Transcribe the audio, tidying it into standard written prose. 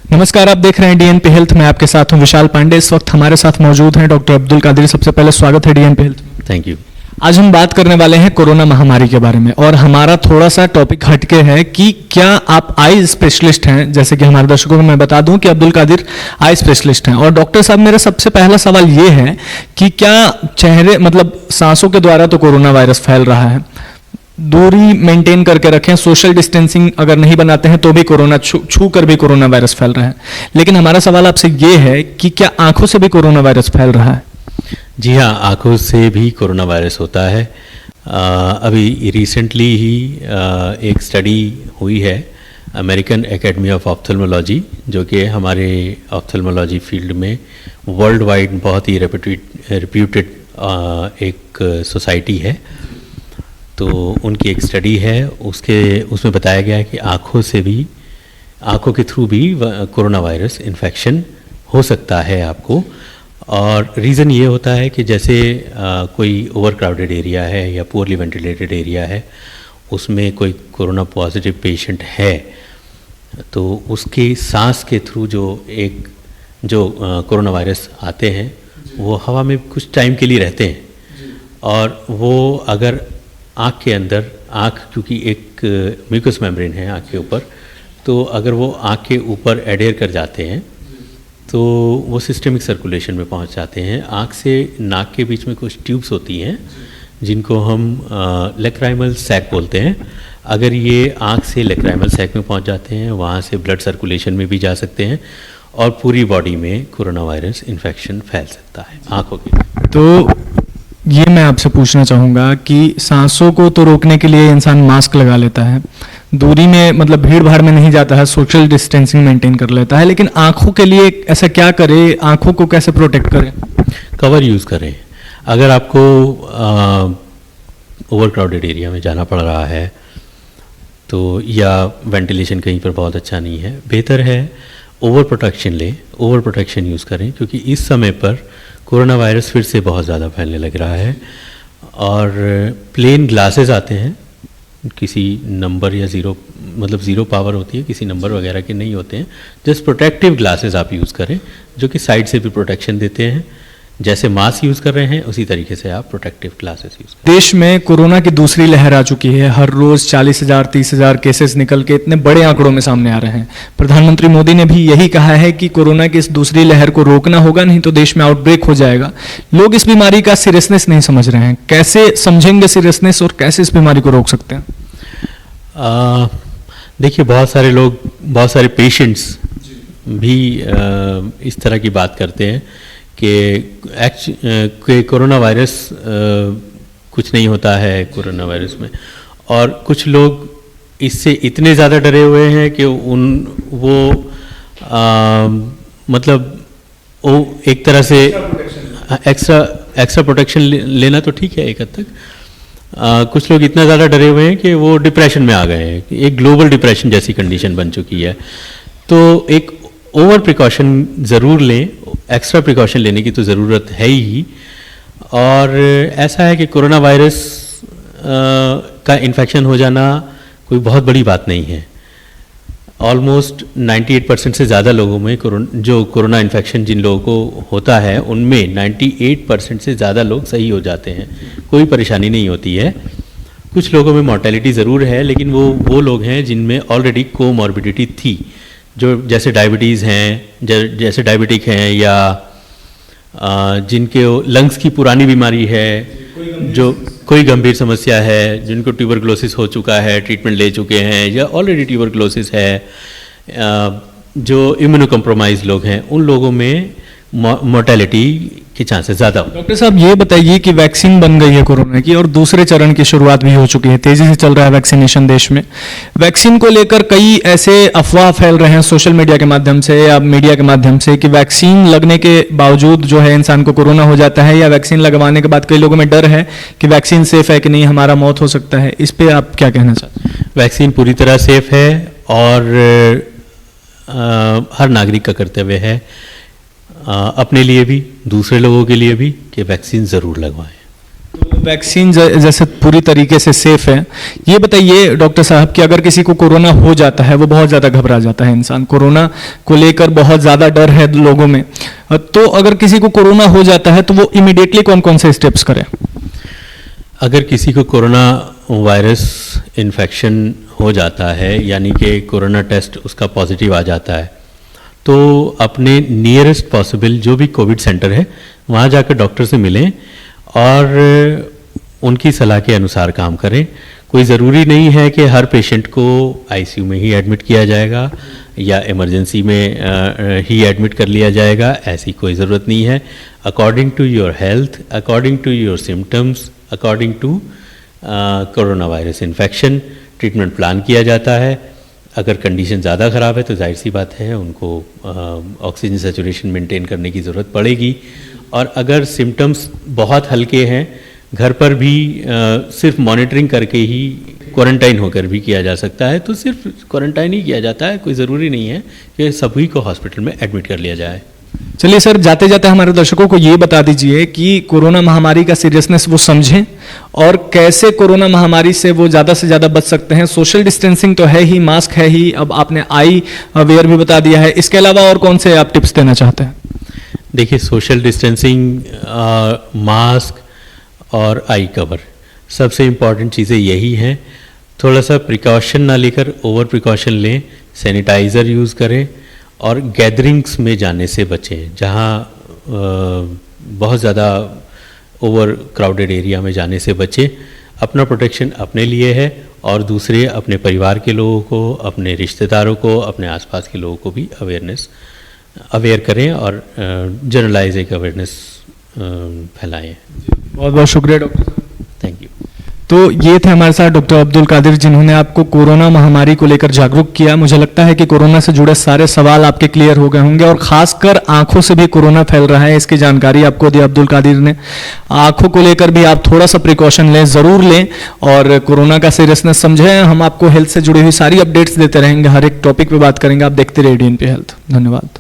नमस्कार, आप देख रहे हैं डीएनपी हेल्थ में। आपके साथ हूं विशाल पांडे। इस वक्त हमारे साथ मौजूद हैं डॉक्टर अब्दुल कादिर। सबसे पहले स्वागत है डीएनपी हेल्थ में। Thank you. आज हम बात करने वाले हैं कोरोना महामारी के बारे में, और हमारा थोड़ा सा टॉपिक हटके है कि क्या आप आई स्पेशलिस्ट हैं। जैसे कि हमारे दर्शकों को मैं बता दूं कि अब्दुल कादिर आई स्पेशलिस्ट हैं। और डॉक्टर साहब, मेरा सबसे पहला सवाल ये है कि क्या चेहरे सांसों के द्वारा तो कोरोना वायरस फैल रहा है, दूरी मेंटेन करके रखें, सोशल डिस्टेंसिंग अगर नहीं बनाते हैं तो भी कोरोना छू कर भी कोरोना वायरस फैल रहा है। लेकिन हमारा सवाल आपसे ये है कि क्या आंखों से भी कोरोना वायरस फैल रहा है? जी हाँ, आंखों से भी कोरोना वायरस होता है। अभी रिसेंटली ही एक स्टडी हुई है अमेरिकन एकेडमी ऑफ ऑप्थेल्मोलॉजी, जो कि हमारे ऑप्थेल्मोलॉजी फील्ड में वर्ल्ड वाइड बहुत ही रिप्यूटेड एक सोसाइटी है। तो उनकी एक स्टडी है, उसमें बताया गया है कि आँखों के थ्रू भी कोरोना वायरस इन्फेक्शन हो सकता है आपको। और रीज़न ये होता है कि जैसे कोई ओवर क्राउडेड एरिया है या पुअरली वेंटिलेटेड एरिया है, उसमें कोई कोरोना पॉजिटिव पेशेंट है, तो उसके सांस के थ्रू जो कोरोना वायरस आते हैं वो हवा में कुछ टाइम के लिए रहते हैं। और वो अगर आँख के अंदर, क्योंकि एक म्यूकस मेम्ब्रेन है आँख के ऊपर, तो अगर वो आँख के ऊपर एडेयर कर जाते हैं तो वो सिस्टमिक सर्कुलेशन में पहुंच जाते हैं। आँख से नाक के बीच में कुछ ट्यूब्स होती हैं जिनको हम लेक्राइमल सैक बोलते हैं। अगर ये आँख से लेक्राइमल सैक में पहुंच जाते हैं, वहाँ से ब्लड सर्कुलेशन में भी जा सकते हैं और पूरी बॉडी में कोरोना वायरस इन्फेक्शन फैल सकता है आँखों की। तो ये मैं आपसे पूछना चाहूँगा कि सांसों को तो रोकने के लिए इंसान मास्क लगा लेता है, दूरी में भीड़ भाड़ में नहीं जाता है, सोशल डिस्टेंसिंग मेंटेन कर लेता है, लेकिन आँखों के लिए ऐसा क्या करे, आँखों को कैसे प्रोटेक्ट करें? कवर यूज़ करें। अगर आपको ओवर क्राउडेड एरिया में जाना पड़ रहा है तो, या वेंटिलेशन कहीं पर बहुत अच्छा नहीं है, बेहतर है ओवर प्रोटेक्शन यूज़ करें, क्योंकि इस समय पर कोरोना वायरस फिर से बहुत ज़्यादा फैलने लग रहा है। और प्लेन ग्लासेस आते हैं, किसी नंबर या ज़ीरो पावर होती है, किसी नंबर वगैरह के नहीं होते हैं। जस्ट प्रोटेक्टिव ग्लासेस आप यूज़ करें, जो कि साइड से भी प्रोटेक्शन देते हैं। जैसे मास्क यूज़ कर रहे हैं उसी तरीके से आप प्रोटेक्टिव ग्लासेस यूज़ करें। देश में कोरोना की दूसरी लहर आ चुकी है। हर रोज़ 40,000 30,000 केसेस निकल के इतने बड़े आंकड़ों में सामने आ रहे हैं। प्रधानमंत्री मोदी ने भी यही कहा है कि कोरोना की इस दूसरी लहर को रोकना होगा, नहीं तो देश में आउटब्रेक हो जाएगा। लोग इस बीमारी का सीरियसनेस नहीं समझ रहे हैं। कैसे समझेंगे सीरियसनेस और कैसे इस बीमारी को रोक सकते हैं? देखिए, बहुत सारे पेशेंट्स भी इस तरह की बात करते हैं कि कोरोना वायरस कुछ नहीं होता है कोरोना वायरस में। और कुछ लोग इससे इतने ज़्यादा डरे हुए हैं कि वो एक तरह से एक्स्ट्रा प्रोटेक्शन लेना तो ठीक है एक हद तक। कुछ लोग इतना ज़्यादा डरे हुए हैं कि वो डिप्रेशन में आ गए हैं, एक ग्लोबल डिप्रेशन जैसी कंडीशन बन चुकी है। तो एक ओवर प्रिकॉशन ज़रूर लें, एक्स्ट्रा प्रिकॉशन लेने की तो ज़रूरत है ही। और ऐसा है कि कोरोना वायरस का इन्फेक्शन हो जाना कोई बहुत बड़ी बात नहीं है। ऑलमोस्ट 98% से ज़्यादा लोगों में जो कोरोना इन्फेक्शन जिन लोगों को होता है, उनमें 98% से ज़्यादा लोग सही हो जाते हैं, कोई परेशानी नहीं होती है। कुछ लोगों में मॉर्टेलिटी ज़रूर है, लेकिन वो लोग हैं जिनमें ऑलरेडी कोमॉर्बिडिटी थी, जो जैसे डायबिटीज़ हैं, जैसे डायबिटिक हैं, या जिनके लंग्स की पुरानी बीमारी है, जो कोई गंभीर समस्या है, जिनको ट्यूबरकुलोसिस हो चुका है, ट्रीटमेंट ले चुके हैं, या ऑलरेडी ट्यूबरकुलोसिस है, जो इम्यूनो कॉम्प्रोमाइज लोग हैं, उन लोगों में मोर्टेलिटी के चांसेस ज़्यादा। डॉक्टर साहब, ये बताइए कि वैक्सीन बन गई है कोरोना की और दूसरे चरण की शुरुआत भी हो चुकी है, तेजी से चल रहा है वैक्सीनेशन देश में। वैक्सीन को लेकर कई ऐसे अफवाह फैल रहे हैं सोशल मीडिया के माध्यम से या मीडिया के माध्यम से कि वैक्सीन लगने के बावजूद जो है इंसान को कोरोना हो जाता है, या वैक्सीन लगवाने के बाद कई लोगों में डर है कि वैक्सीन सेफ है कि नहीं, हमारा मौत हो सकता है। इस पर आप क्या कहना चाहते हैं? वैक्सीन पूरी तरह सेफ है और हर नागरिक का कर्तव्य है, अपने लिए भी दूसरे लोगों के लिए भी, कि वैक्सीन ज़रूर लगवाएं। वैक्सीन जैसे पूरी तरीके से सेफ है, ये बताइए डॉक्टर साहब कि अगर किसी को कोरोना हो जाता है, वो बहुत ज़्यादा घबरा जाता है इंसान, कोरोना को लेकर बहुत ज़्यादा डर है लोगों में, तो अगर किसी को कोरोना हो जाता है तो वो इमीडिएटली कौन कौन से स्टेप्स करें? अगर किसी को कोरोना वायरस इन्फेक्शन हो जाता है, यानी कि कोरोना टेस्ट उसका पॉजिटिव आ जाता है, तो अपने नियरेस्ट पॉसिबल जो भी कोविड सेंटर है वहाँ जाकर डॉक्टर से मिलें और उनकी सलाह के अनुसार काम करें। कोई ज़रूरी नहीं है कि हर पेशेंट को आईसीयू में ही एडमिट किया जाएगा या इमरजेंसी में ही एडमिट कर लिया जाएगा, ऐसी कोई ज़रूरत नहीं है। According to your health, according to your symptoms, according to corona virus infection treatment plan किया जाता है। अगर कंडीशन ज़्यादा ख़राब है तो जाहिर सी बात है उनको ऑक्सीजन सैचुरेशन मेंटेन करने की ज़रूरत पड़ेगी। और अगर सिम्टम्स बहुत हल्के हैं, घर पर भी सिर्फ मॉनिटरिंग करके ही क्वारंटाइन होकर भी किया जा सकता है, तो सिर्फ क्वारंटाइन ही किया जाता है, कोई ज़रूरी नहीं है कि सभी को हॉस्पिटल में एडमिट कर लिया जाए। चलिए सर, जाते जाते हमारे दर्शकों को ये बता दीजिए कि कोरोना महामारी का सीरियसनेस वो समझें और कैसे कोरोना महामारी से वो ज़्यादा से ज़्यादा बच सकते हैं। सोशल डिस्टेंसिंग तो है ही, मास्क है ही, अब आपने आई वेयर भी बता दिया है, इसके अलावा और कौन से आप टिप्स देना चाहते हैं? देखिए, सोशल डिस्टेंसिंग, मास्क और आई कवर, सबसे इम्पॉर्टेंट चीज़ें यही हैं। थोड़ा सा प्रिकॉशन ना लेकर ओवर प्रिकॉशन लें, सैनिटाइज़र यूज़ करें और गैदरिंग्स में जाने से बचें, जहाँ बहुत ज़्यादा ओवर क्राउडेड एरिया में जाने से बचें। अपना प्रोटेक्शन अपने लिए है और दूसरे अपने परिवार के लोगों को, अपने रिश्तेदारों को, अपने आसपास के लोगों को भी अवेयर करें और जनरलाइज एक अवेयरनेस फैलाएं। बहुत बहुत शुक्रिया डॉक्टर साहब। Thank you. तो ये थे हमारे साथ डॉक्टर अब्दुल कादिर, जिन्होंने आपको कोरोना महामारी को लेकर जागरूक किया। मुझे लगता है कि कोरोना से जुड़े सारे सवाल आपके क्लियर हो गए होंगे और खासकर आंखों से भी कोरोना फैल रहा है, इसकी जानकारी आपको दी अब्दुल कादिर ने। आंखों को लेकर भी आप थोड़ा सा प्रिकॉशन लें, ज़रूर लें और कोरोना का सीरियसनेस समझें। हम आपको हेल्थ से जुड़ी हुई सारी अपडेट्स देते रहेंगे, हर एक टॉपिक पर बात करेंगे। आप देखते रहिए DNP हेल्थ। धन्यवाद।